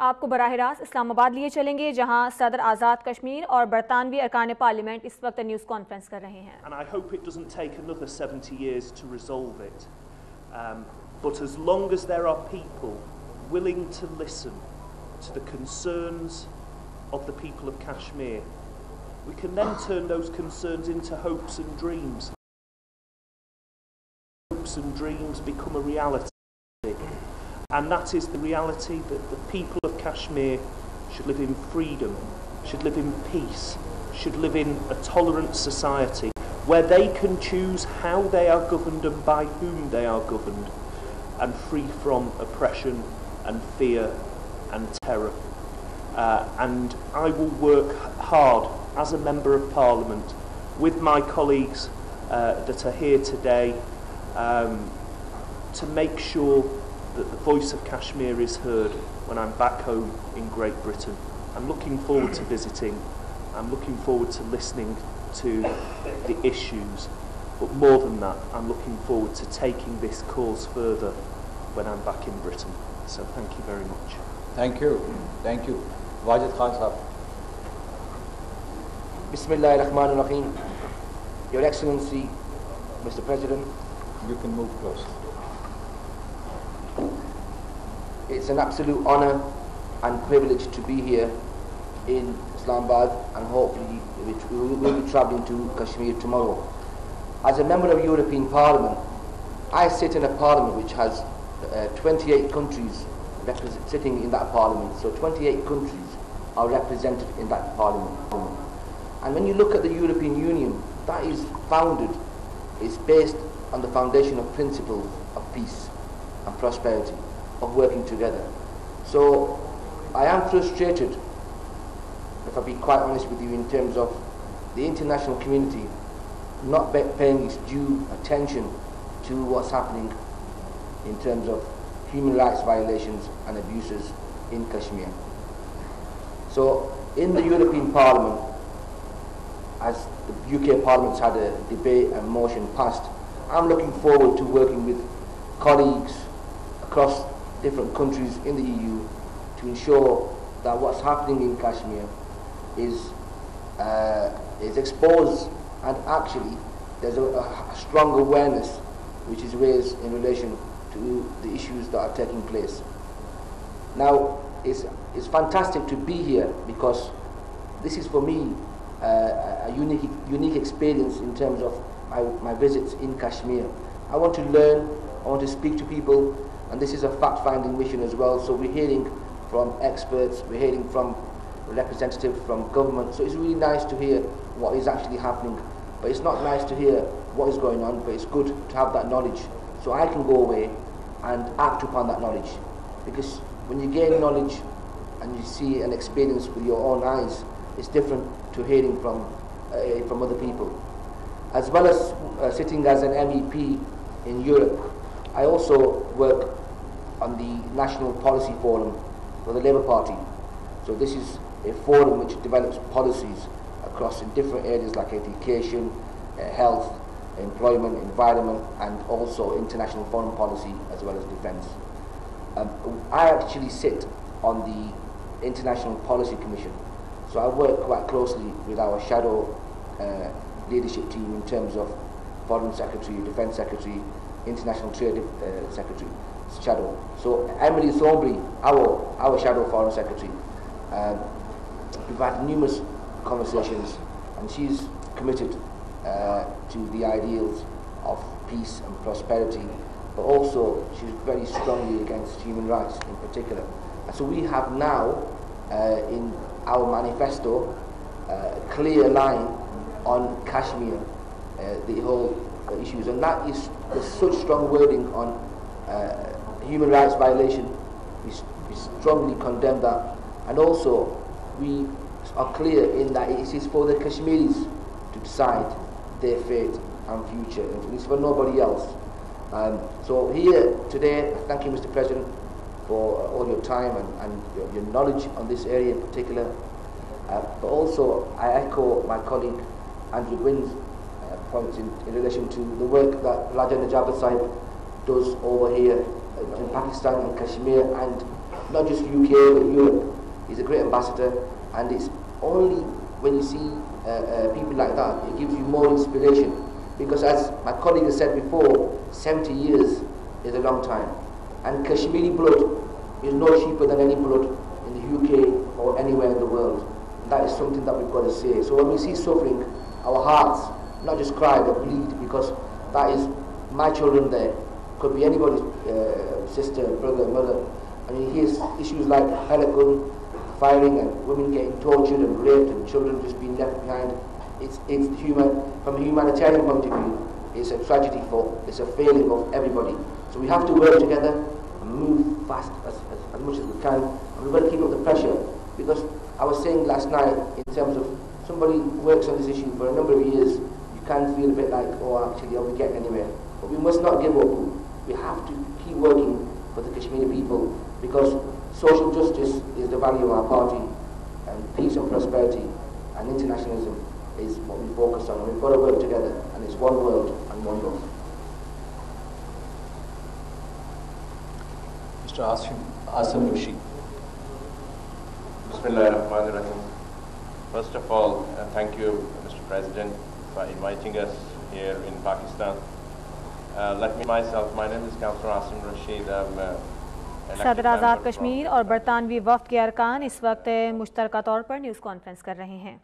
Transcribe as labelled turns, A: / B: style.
A: आपको बराह रास्त इस्लामाबाद लिए चलेंगे, जहां सदर आज़ाद कश्मीर और बरतानवी अरकान पार्लियामेंट इस वक्त न्यूज़ कॉन्फ्रेंस कर रहे हैं।
B: And I hope it doesn't take another 70 years to resolve it. But as long as there are people willing to listen to the concerns of the people of Kashmir, we can then turn those concerns into hopes and dreams. Hopes and dreams become a reality. And that is the reality that the people of Kashmir should live in freedom, should live in peace, should live in a tolerant society where they can choose how they are governed and by whom they are governed, and free from oppression and fear and terror. And I will work hard as a Member of Parliament with my colleagues that are here today to make sure that the voice of Kashmir is heard when I'm back home in Great Britain. I'm looking forward to visiting, I'm looking forward to listening to the issues, but more than that, I'm looking forward to taking this cause further when I'm back in Britain. So thank you very much.
C: Thank you. Thank you. Wajid Khan Sahab.
D: Bismillahirrahmanirrahim. Your Excellency, Mr. President.
C: You can move close.
D: It's an absolute honour and privilege to be here in Islamabad, and hopefully we will be travelling to Kashmir tomorrow. As a member of European Parliament, I sit in a parliament which has 28 countries sitting in that parliament. So 28 countries are represented in that parliament. And when you look at the European Union, that is founded, is based on the foundation of principles of peace and prosperity, of working together. So I am frustrated, if I be quite honest with you, in terms of the international community not paying its due attention to what's happening in terms of human rights violations and abuses in Kashmir. So in the European Parliament, as the UK Parliament's had a debate and motion passed, I'm looking forward to working with colleagues across different countries in the EU to ensure that what's happening in Kashmir is exposed, and actually there's a strong awareness which is raised in relation to the issues that are taking place. Now it's fantastic to be here, because this is for me a unique experience in terms of my visits in Kashmir. I want to learn, I want to speak to people, and this is a fact-finding mission as well. So we're hearing from experts, we're hearing from representatives from government. So it's really nice to hear what is actually happening. But it's not nice to hear what is going on, but it's good to have that knowledge, so I can go away and act upon that knowledge. Because when you gain knowledge and you see and experience with your own eyes, it's different to hearing from other people. As well as sitting as an MEP in Europe, I also work on the National Policy Forum for the Labour Party. So this is a forum which develops policies across in different areas like education, health, employment, environment, and also international foreign policy as well as defence. I actually sit on the International Policy Commission, so I work quite closely with our shadow leadership team in terms of Foreign Secretary, Defence Secretary, International Trade Secretary, shadow. So Emily Thornbury, our shadow Foreign Secretary, we've had numerous conversations, and she's committed to the ideals of peace and prosperity, but also she's very strongly against human rights in particular. And so we have now in our manifesto a clear line on Kashmir, the whole issues, and that is there's such strong wording on human rights violation. We strongly condemn that, and also we are clear in that it is for the Kashmiris to decide their fate and future, and it's for nobody else. So here today, thank you, Mr. President, for all your time and your knowledge on this area in particular. But also I echo my colleague Andrew Gwynn's points in relation to the work that Raja Najab Sahib does over here in Pakistan and Kashmir, and not just UK but Europe. He's a great ambassador, and it's only when you see people like that, it gives you more inspiration. Because as my colleague has said before, 70 years is a long time. And Kashmiri blood is no cheaper than any blood in the UK or anywhere in the world. And that is something that we've got to say. So when we see suffering, our hearts not just cry but bleed, because that is my children there. Could be anybody's sister, brother, mother. And you hear issues like Heligun, firing, and women getting tortured and raped, and children just being left behind. It's from a humanitarian point of view, it's a tragedy it's a failing of everybody. So we have to work together and move fast as much as we can, and we've got to keep up the pressure, because I was saying last night, in terms of somebody who works on this issue for a number of years, you can feel a bit like, oh, actually, are we getting anywhere? But we must not give up. We have to keep working for the Kashmiri people, because social justice is the value of our party, and peace and prosperity and internationalism is what we focus on, and we've got to work together, and it's one world and one love.
C: Mr. Asim Rashid.
E: Bismillahirrahmanirrahim. First of all, thank you, Mr. President, for inviting us here in Pakistan. Let me myself, my name is Councillor Asim Rashid.
A: सदर आज़ाद कश्मीर और बरतानवी वफ़द के अरकान इस वक्त मुश्तरका तौर पर news conference कर रहे हैं।